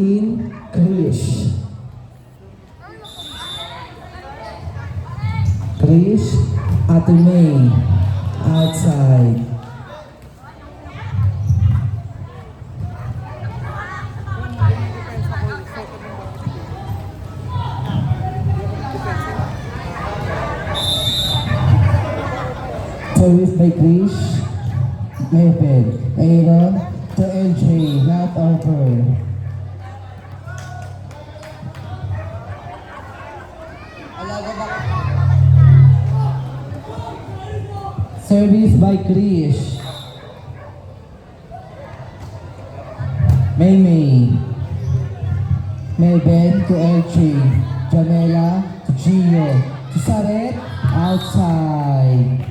Krish. Krish, Ate May, outside. Service by Krish, Mayben, Aaron to LJ, not over. Service by Krish. Maymay. Mayben to LJ. Janela to Gio. To Saret, outside.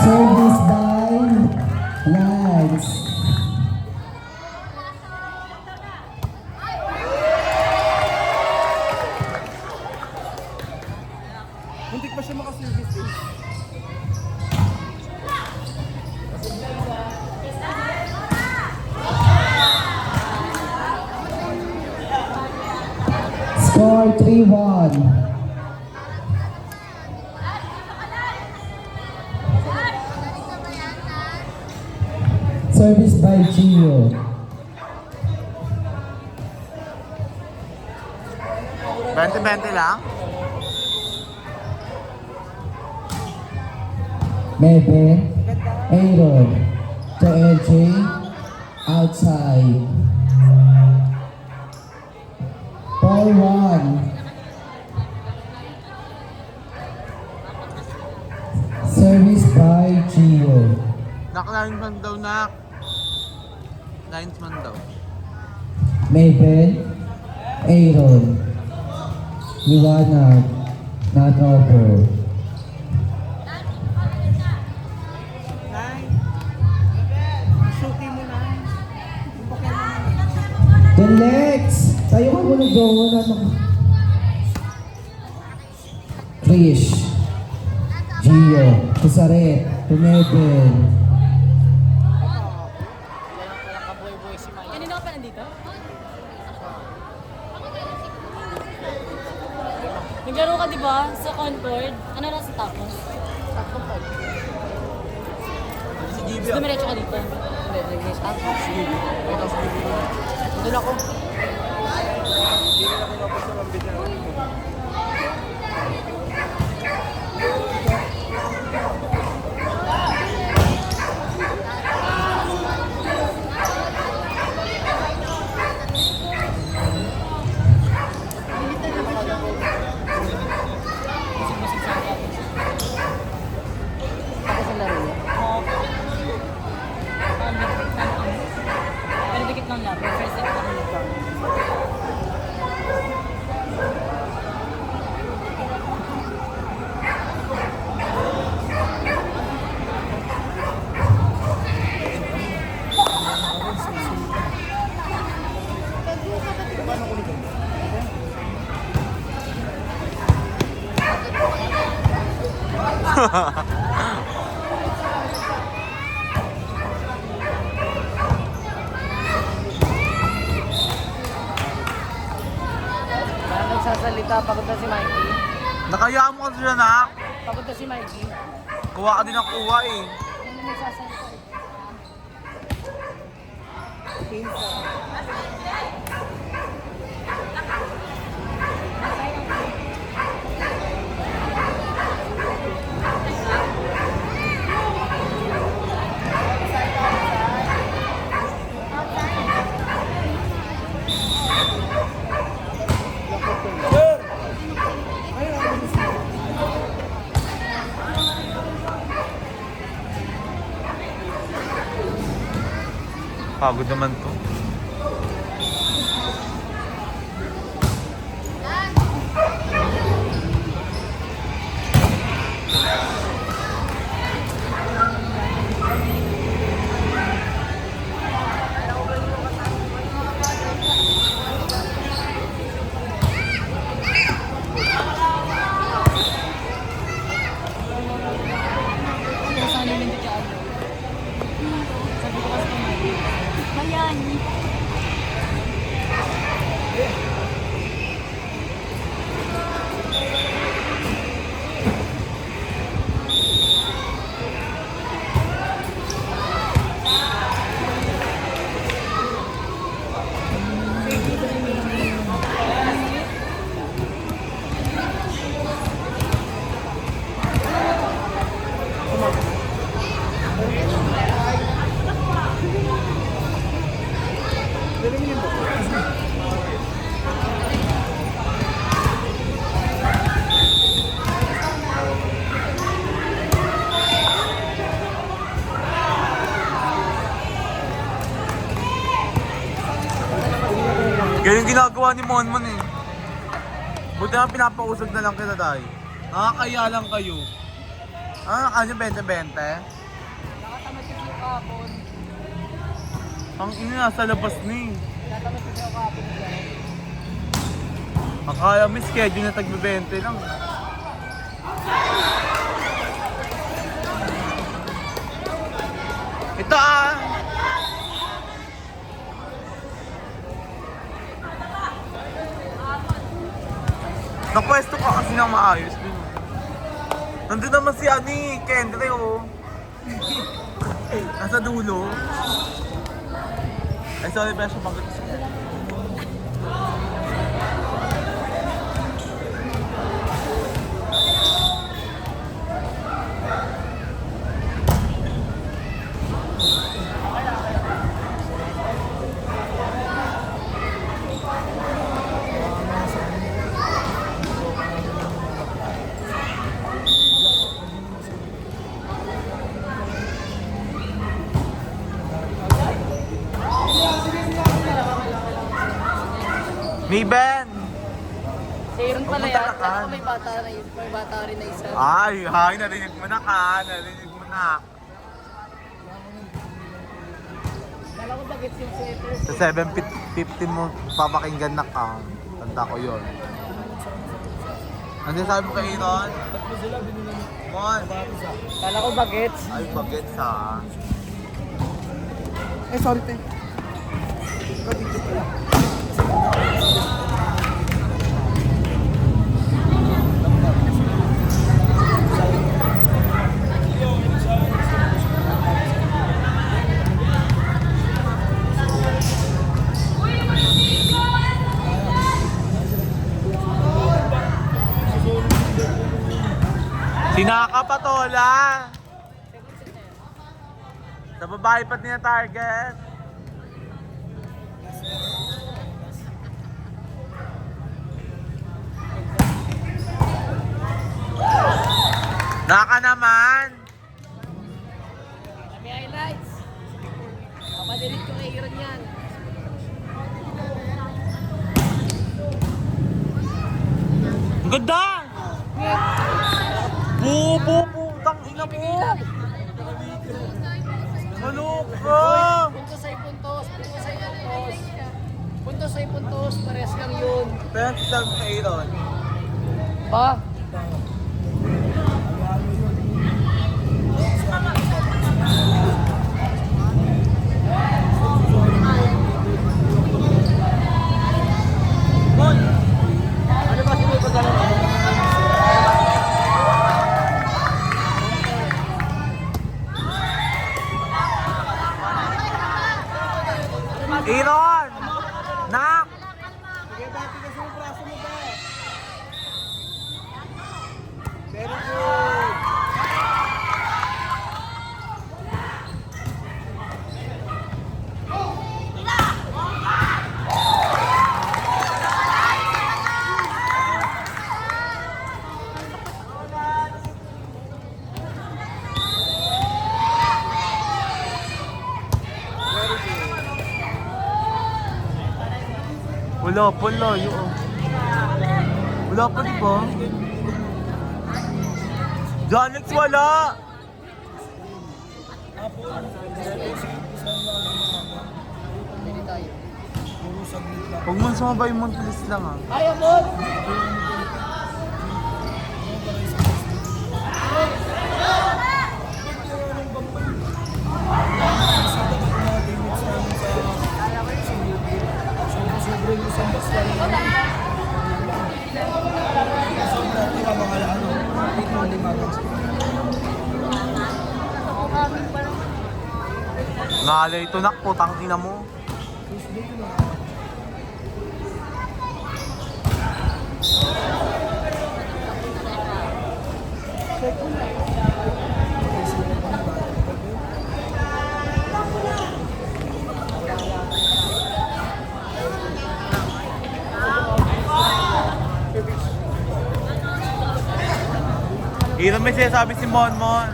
Service by Lance. Muntik pa siya makaservice eh. Score 3-1. Service by Gio. Bente lang? Mayben, Aaron to LJ, outside. Ball 1. Service by Gio. Nak-9 man daw, nak. 9th man daw. Mayben, Aaron. Liwanag, not over. Shooting mo na. Then Lex, tayo ka muna doon. Krish, Gio, Kusaret, Tumebel. Kanina ka pa nandito? Naglaro ka diba sa Concord? Ano na sa tapos? Si Gibi. Dumiretso ka dito? Hindi, nag-miss out. Si Gibi. Ito si Gibi. Doon ako. Hindi rin ako napos sa mabit na. Tapos ang laro niya. Pero dikit lang laro. First set lang laro. Parang nagsasalita, pagod na si Mikey. Nakayaan mo kasi siya, nak. Pagod na si Mikey. Kuha ka din ng kuha eh. Ano nagsasalita eh? Pinsa. Pagod naman to. yan. Ganyan ginagawa ni Monmon eh. Buti nga pinapausag na lang kita, Day. Nakakaya lang kayo. Ah, kanya 20-20? Nakatamad kasi yung kapon. Ang ina, nasa labas ni. Nakatamad kasi yung kapon. Akala may schedule na tagbe-20 lang. Ito ah! Napwesto ka kasi ng maayos din. Nandun naman si Ani, Kendre oh. Nasa dulo. Ay sorry, Besho, pagkat Mayben! Si Aaron pala Pumunta yan. ka. Ako may bata rin na isa. Ay, narinig mo na ka, narinig mo na. Kala ko bagets yung sweater. Sa 7:15 mo papakinggan na ka. Tanda ko yun. Ano sabi mo kay Aaron? Mon! Kala ko bagets. Ay, bagets ha. Eh, sorry, te. Sinaka patola! Sa babae pa niya target. Naka naman! May highlights. Papadilit ko kay Aaron yan. Ang ganda! Putang ina mo! Malok ka! Puntos ay puntos. Puntos ay puntos. Puntos ay puntos. Parehas lang yun. Pero sabi kay Aaron. Ba? Mon! Ano ba sinipagano? Aaron! Nak! Sige, bati ka sa braso mo ba? Very good. Wala pala, yun. Wala pa di ba? Janix wala! Huwag mo sumabay mo, please lang ah. Kaya mo! Ngalay ito nak, putang ina mo. Hiro may sinasabi si Mon Mon.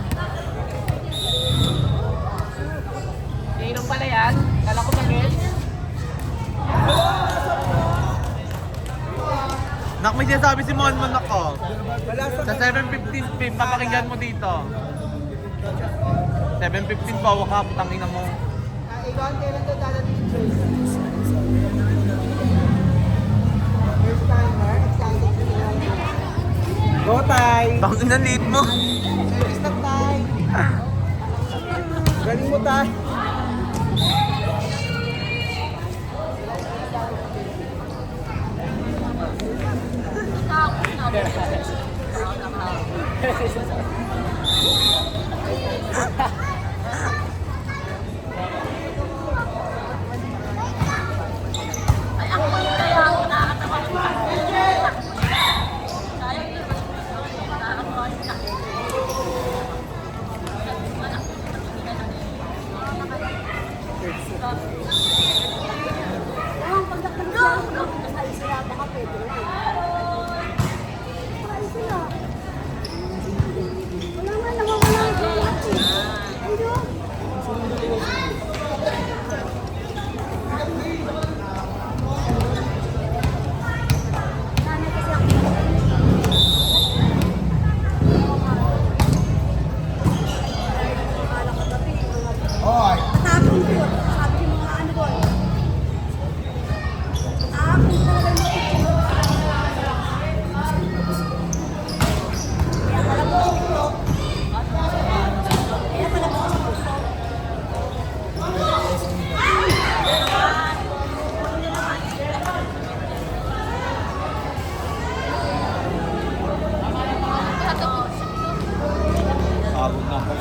Inom pala yan. Kala ko bagel. Nak, may sinasabi si Mon Mon ako. Sa 7:15 pin, papakinggan mo dito. 7:15 pa, waka, putang ina mo. Ikaw, kailan to dadating yung choice? First timer, excited to know. Go, Tay! Tang ina, late mo. Stop, Tay! Galing mo, Tay!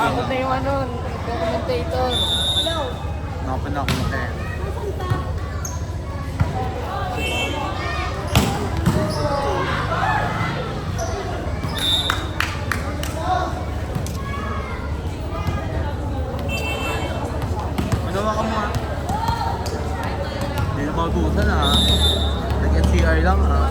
Pagod na yung ano, commentator. Nakapin ako mo tayo. Manawa ka mo ha. Hindi na mautusan ha. Nag-NCR lang ha.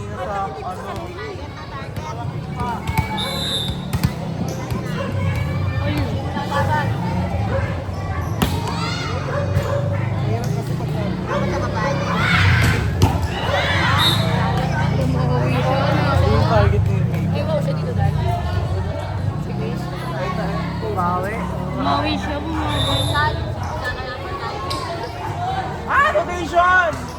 kanina sa ano. Umuwi siya na. Yung target ni Mimi. Ay, wow siya dito dahil. Sige. Bawi. Umawi siya, bumawi. Ah! Rotation!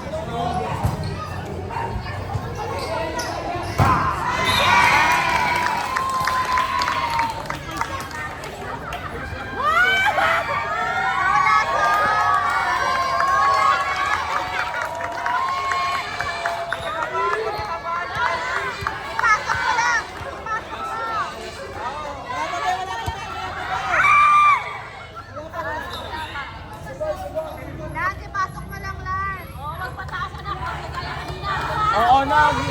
Oo, nagi.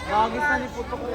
Nagis na ni Puto ko.